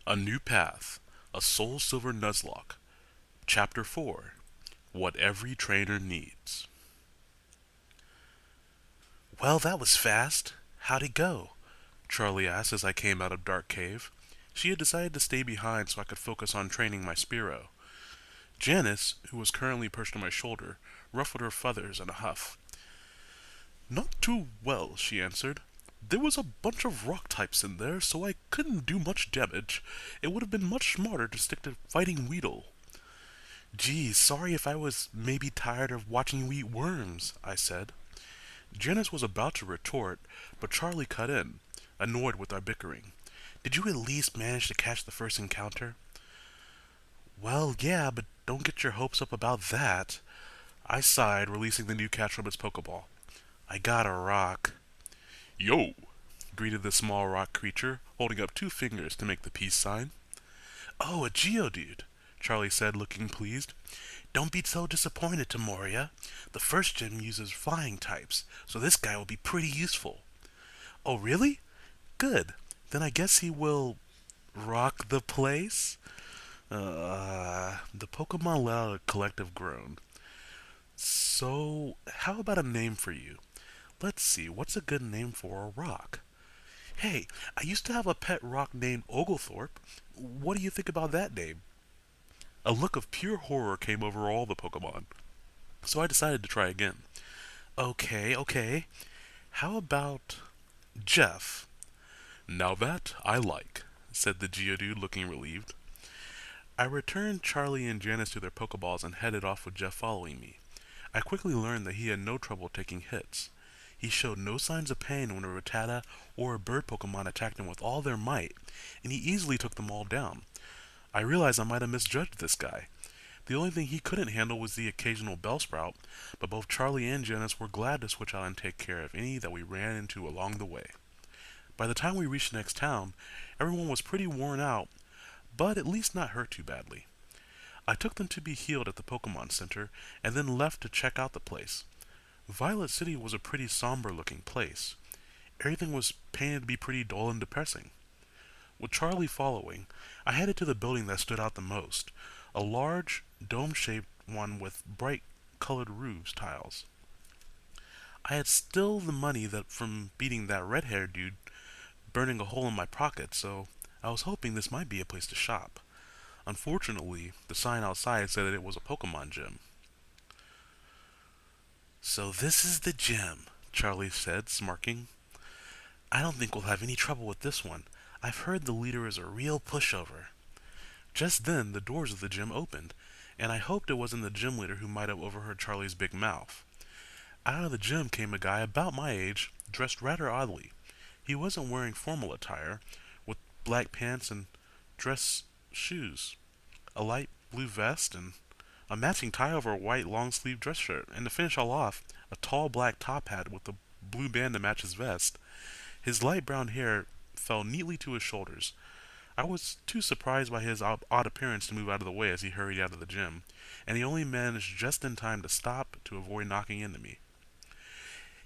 A New Path, a Soul Silver Nuzlocke. Chapter 4. What Every Trainer Needs. Well, that was fast. How'd it go? Charlie asked as I came out of Dark Cave. She had decided to stay behind so I could focus on training my Spearow. Janice, who was currently perched on my shoulder, ruffled her feathers in a huff. Not too well, she answered. There was a bunch of rock types in there, so I couldn't do much damage. It would have been much smarter to stick to fighting Weedle. Gee, sorry if I was maybe tired of watching you eat worms, I said. Janice was about to retort, but Charlie cut in, annoyed with our bickering. Did you at least manage to catch the first encounter? Well, yeah, but don't get your hopes up about that. I sighed, releasing the new catch from its Pokeball. I got a rock. Yo! Greeted the small rock creature, holding up 2 fingers to make the peace sign. Oh, a Geodude, Charlie said, looking pleased. Don't be so disappointed, Tamoria. The first gym uses flying types, so this guy will be pretty useful. Oh, really? Good. Then I guess he will rock the place? The Pokemon let out a collective groan. So, how about a name for you? Let's see, what's a good name for a rock? Hey, I used to have a pet rock named Oglethorpe. What do you think about that name? A look of pure horror came over all the Pokemon, so I decided to try again. Okay. How about Jeff? Now that I like, said the Geodude, looking relieved. I returned Charlie and Janice to their Pokeballs and headed off with Jeff following me. I quickly learned that he had no trouble taking hits. He showed no signs of pain when a Rattata or a bird Pokemon attacked him with all their might, and he easily took them all down. I realized I might have misjudged this guy. The only thing he couldn't handle was the occasional Bellsprout, but both Charlie and Janice were glad to switch out and take care of any that we ran into along the way. By the time we reached the next town, everyone was pretty worn out, but at least not hurt too badly. I took them to be healed at the Pokemon Center, and then left to check out the place. Violet City was a pretty somber-looking place. Everything was painted to be pretty dull and depressing. With Charlie following, I headed to the building that stood out the most, a large, dome-shaped one with bright-colored roofs tiles. I had still the money that from beating that red-haired dude burning a hole in my pocket, so I was hoping this might be a place to shop. Unfortunately, the sign outside said that it was a Pokemon gym. So this is the gym, Charlie said, smirking. I don't think we'll have any trouble with this one. I've heard the leader is a real pushover. Just then, the doors of the gym opened, and I hoped it wasn't the gym leader who might have overheard Charlie's big mouth. Out of the gym came a guy about my age, dressed rather oddly. He wasn't wearing formal attire, with black pants and dress shoes, a light blue vest, and a matching tie over a white long-sleeved dress shirt, and to finish all off, a tall black top hat with a blue band to match his vest. His light brown hair fell neatly to his shoulders. I was too surprised by his odd appearance to move out of the way as he hurried out of the gym, and he only managed just in time to stop to avoid knocking into me.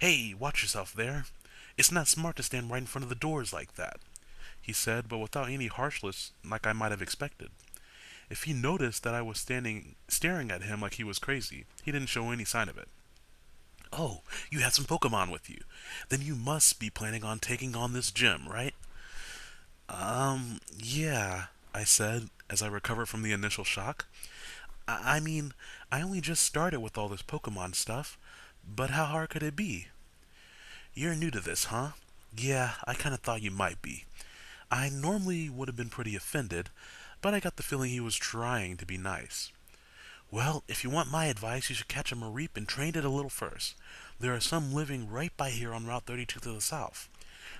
Hey, watch yourself there. It's not smart to stand right in front of the doors like that, he said, but without any harshness like I might have expected. If he noticed that I was staring at him like he was crazy, he didn't show any sign of it. Oh, you have some Pokemon with you. Then you must be planning on taking on this gym, right? Yeah, I said as I recovered from the initial shock. I mean, I only just started with all this Pokemon stuff, but how hard could it be? You're new to this, huh? Yeah, I kinda thought you might be. I normally would have been pretty offended, but I got the feeling he was trying to be nice. Well, if you want my advice, you should catch a Mareep and train it a little first. There are some living right by here on Route 32 to the south.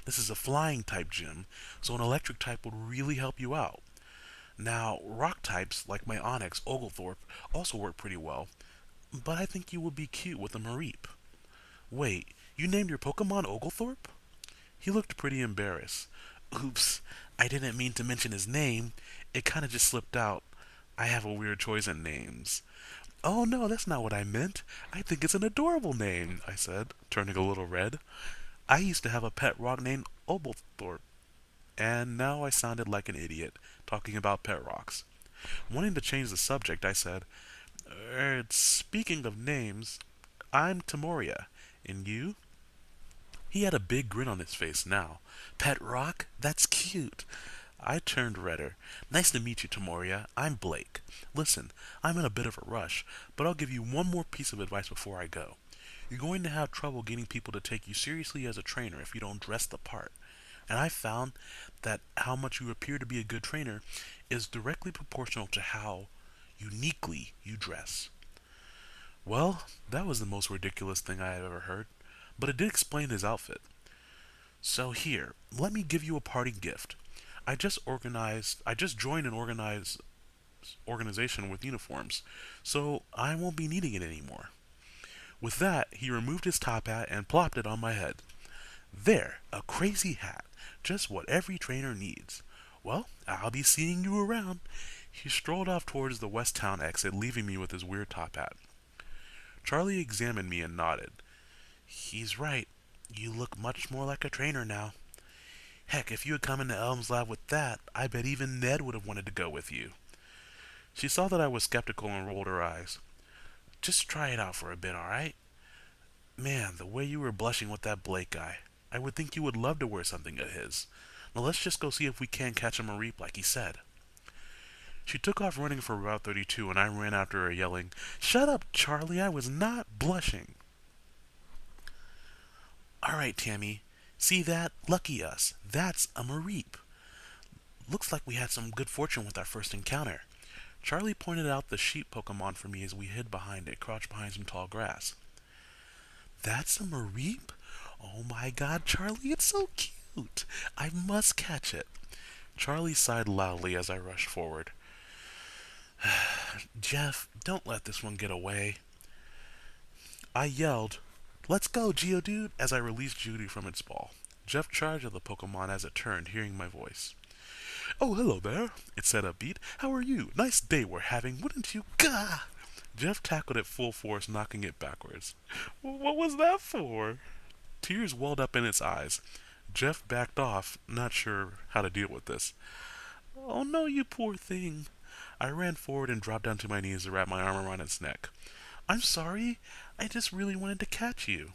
This is a flying type gym, so an electric type would really help you out. Now, rock types, like my Onyx, Oglethorpe, also work pretty well, but I think you would be cute with a Mareep. Wait, you named your Pokemon Oglethorpe? He looked pretty embarrassed. Oops, I didn't mean to mention his name. It kinda just slipped out. I have a weird choice in names. Oh no, that's not what I meant. I think it's an adorable name, I said, turning a little red. I used to have a pet rock named Oglethorpe, and now I sounded like an idiot, talking about pet rocks. Wanting to change the subject, I said, speaking of names, I'm Tamoria. And you? He had a big grin on his face now. Pet rock? That's cute. I turned redder. Nice to meet you, Tamoria. I'm Blake. Listen, I'm in a bit of a rush, but I'll give you one more piece of advice before I go. You're going to have trouble getting people to take you seriously as a trainer if you don't dress the part. And I found that how much you appear to be a good trainer is directly proportional to how uniquely you dress. Well, that was the most ridiculous thing I had ever heard, but it did explain his outfit. So here, let me give you a parting gift. I just joined an organization with uniforms, so I won't be needing it anymore. With that, he removed his top hat and plopped it on my head. There, a crazy hat, just what every trainer needs. Well, I'll be seeing you around. He strolled off towards the West Town exit, leaving me with his weird top hat. Charlie examined me and nodded. He's right. You look much more like a trainer now. Heck, if you had come into Elm's lab with that, I bet even Ned would have wanted to go with you. She saw that I was skeptical and rolled her eyes. Just try it out for a bit, alright? Man, the way you were blushing with that Blake guy. I would think you would love to wear something of his. Now let's just go see if we can catch him a reap like he said. She took off running for Route 32 and I ran after her yelling, Shut up, Charlie, I was not blushing. Alright, Tammy. See that? Lucky us. That's a Mareep. Looks like we had some good fortune with our first encounter. Charlie pointed out the sheep Pokemon for me as we hid behind it, crouched behind some tall grass. That's a Mareep? Oh my god, Charlie, it's so cute. I must catch it. Charlie sighed loudly as I rushed forward. Jeff, don't let this one get away. I yelled, Let's go, Geodude, as I released Judy from its ball. Jeff charged at the Pokemon as it turned, hearing my voice. Oh, hello there, it said upbeat. How are you? Nice day we're having, wouldn't you? Gah! Jeff tackled it full force, knocking it backwards. What was that for? Tears welled up in its eyes. Jeff backed off, not sure how to deal with this. Oh no, you poor thing. I ran forward and dropped down to my knees to wrap my arm around its neck. I'm sorry. I just really wanted to catch you.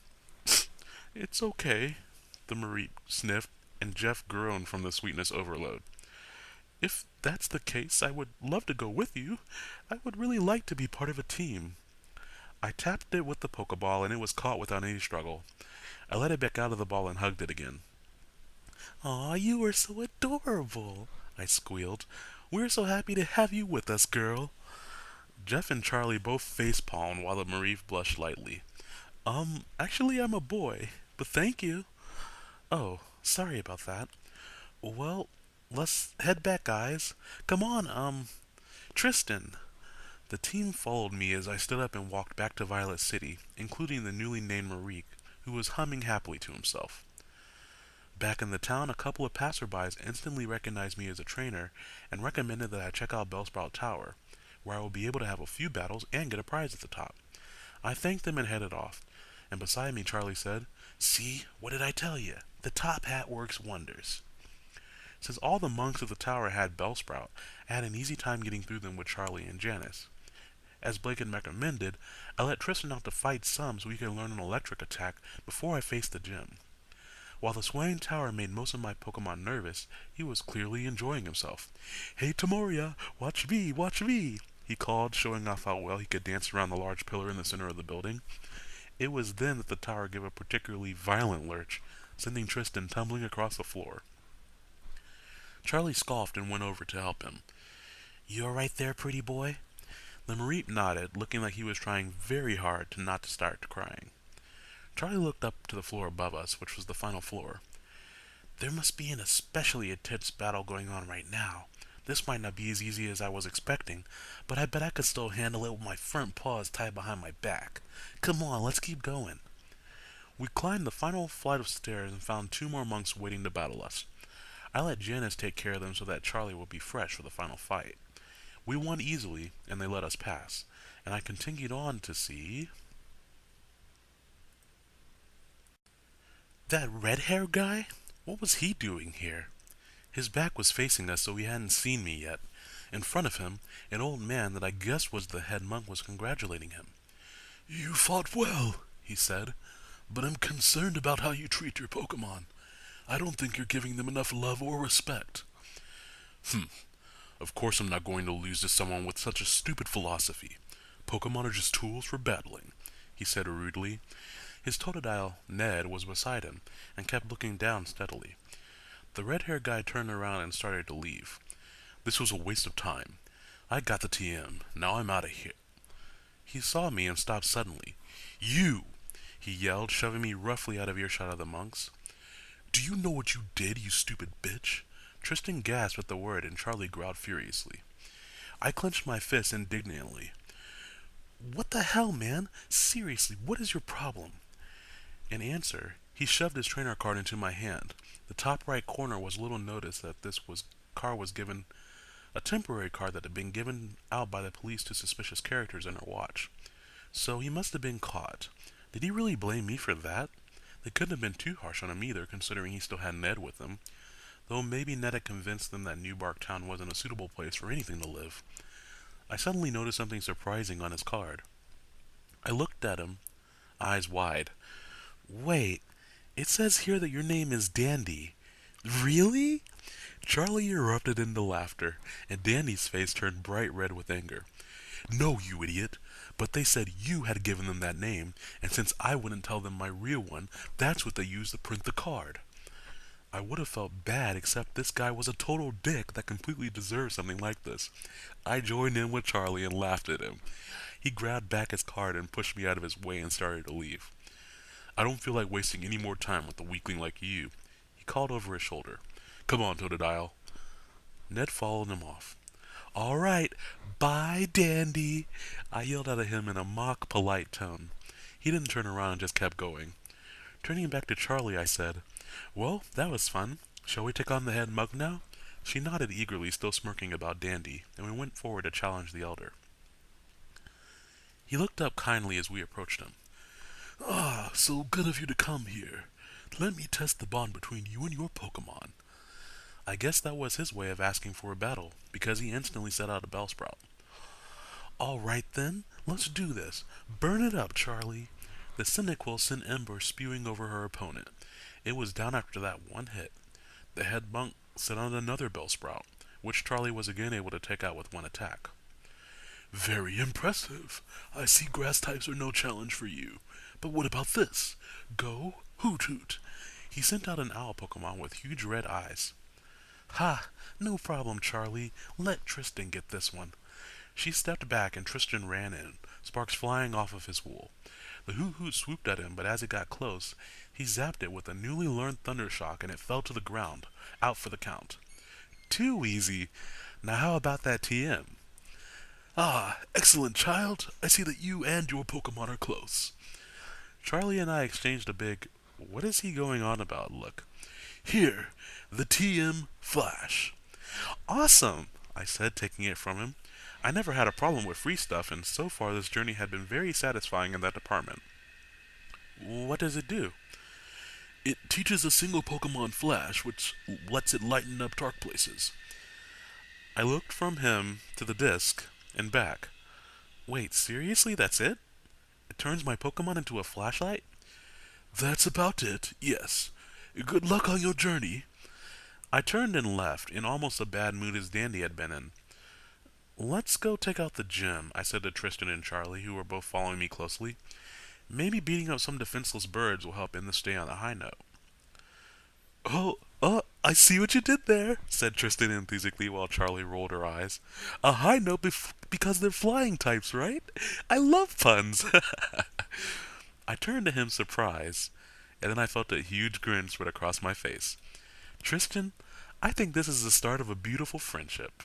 It's okay, the Marie sniffed, and Jeff groaned from the sweetness overload. If that's the case, I would love to go with you. I would really like to be part of a team. I tapped it with the Pokeball, and it was caught without any struggle. I let it back out of the ball and hugged it again. Aw, you are so adorable, I squealed. We're so happy to have you with us, girl. Jeff and Charlie both face-palmed while the Marie blushed lightly. Actually I'm a boy, but thank you. Oh, sorry about that. Well, let's head back, guys. Come on, Tristan. The team followed me as I stood up and walked back to Violet City, including the newly named Marik, who was humming happily to himself. Back in the town, a couple of passerbys instantly recognized me as a trainer and recommended that I check out Bellsprout Tower, where I will be able to have a few battles and get a prize at the top. I thanked them and headed off, and beside me Charlie said, See, what did I tell you? The top hat works wonders. Since all the monks of the tower had Bellsprout, I had an easy time getting through them with Charlie and Janice. As Blake had recommended, I let Tristan out to fight some so he could learn an electric attack before I faced the gym. While the swaying tower made most of my Pokemon nervous, he was clearly enjoying himself. Hey Tamoria, watch me, he called, showing off how well he could dance around the large pillar in the center of the building. It was then that the tower gave a particularly violent lurch, sending Tristan tumbling across the floor. Charlie scoffed and went over to help him. You alright there, pretty boy? The Mareep nodded, looking like he was trying very hard not to start crying. Charlie looked up to the floor above us, which was the final floor. There must be an especially intense battle going on right now. This might not be as easy as I was expecting, but I bet I could still handle it with my front paws tied behind my back. Come on, let's keep going. We climbed the final flight of stairs and found two more monks waiting to battle us. I let Janice take care of them so that Charlie would be fresh for the final fight. We won easily, and they let us pass, and I continued on to see... That red-haired guy? What was he doing here? His back was facing us, so he hadn't seen me yet. In front of him, an old man that I guessed was the head monk was congratulating him. You fought well, he said, but I'm concerned about how you treat your Pokemon. I don't think you're giving them enough love or respect. Of course I'm not going to lose to someone with such a stupid philosophy. Pokemon are just tools for battling, he said rudely. His Totodile, Ned, was beside him, and kept looking down steadily. The red-haired guy turned around and started to leave. This was a waste of time. I got the TM. Now I'm out of here. He saw me and stopped suddenly. You! He yelled, shoving me roughly out of earshot of the monks. Do you know what you did, you stupid bitch? Tristan gasped at the word and Charlie growled furiously. I clenched my fist indignantly. What the hell, man? Seriously, what is your problem? In answer, he shoved his trainer card into my hand. The top right corner was a little notice that card was given a temporary card that had been given out by the police to suspicious characters in our watch. So he must have been caught. Did he really blame me for that? They couldn't have been too harsh on him either, considering he still had Ned with him. Though maybe Ned had convinced them that New Bark Town wasn't a suitable place for anything to live. I suddenly noticed something surprising on his card. I looked at him, eyes wide. Wait, it says here that your name is Dandy. Really? Charlie erupted into laughter, and Dandy's face turned bright red with anger. No, you idiot. But they said you had given them that name, and since I wouldn't tell them my real one, that's what they used to print the card. I would have felt bad, except this guy was a total dick that completely deserved something like this. I joined in with Charlie and laughed at him. He grabbed back his card and pushed me out of his way and started to leave. I don't feel like wasting any more time with a weakling like you, he called over his shoulder. Come on, Totodile. Ned followed him off. All right, bye, Dandy, I yelled out at him in a mock polite tone. He didn't turn around and just kept going. Turning back to Charlie, I said, well, that was fun. Shall we take on the head monk now? She nodded eagerly, still smirking about Dandy, and we went forward to challenge the elder. He looked up kindly as we approached him. Ah, so good of you to come here. Let me test the bond between you and your Pokemon. I guess that was his way of asking for a battle, because he instantly set out a Bellsprout. All right then, let's do this. Burn it up, Charlie. The Cynical sent embers spewing over her opponent. It was down after that one hit. The head monk set on another Bellsprout, which Charlie was again able to take out with one attack. Very impressive. I see grass types are no challenge for you. But what about this? Go, Hoot Hoot. He sent out an owl Pokemon with huge red eyes. Ha! No problem, Charlie. Let Tristan get this one. She stepped back and Tristan ran in, sparks flying off of his wool. The Hoot Hoot swooped at him, but as it got close, he zapped it with a newly learned Thunder Shock and it fell to the ground, out for the count. Too easy. Now how about that TM? Ah, excellent, child. I see that you and your Pokemon are close. Charlie and I exchanged a big, what is he going on about look. Here, the TM Flash. Awesome, I said, taking it from him. I never had a problem with free stuff, and so far this journey had been very satisfying in that department. What does it do? It teaches a single Pokemon Flash, which lets it lighten up dark places. I looked from him to the disc and back. Wait, seriously, that's it? It turns my Pokemon into a flashlight? That's about it, yes. Good luck on your journey. I turned and left, in almost a bad mood as Dandy had been in. Let's go take out the gym, I said to Tristan and Charlie, who were both following me closely. Maybe beating up some defenseless birds will help end the stay on a high note. Oh, I see what you did there, said Tristan enthusiastically while Charlie rolled her eyes. A high note because they're flying types, right? I love puns. I turned to him surprised, and then I felt a huge grin spread across my face. Tristan, I think this is the start of a beautiful friendship.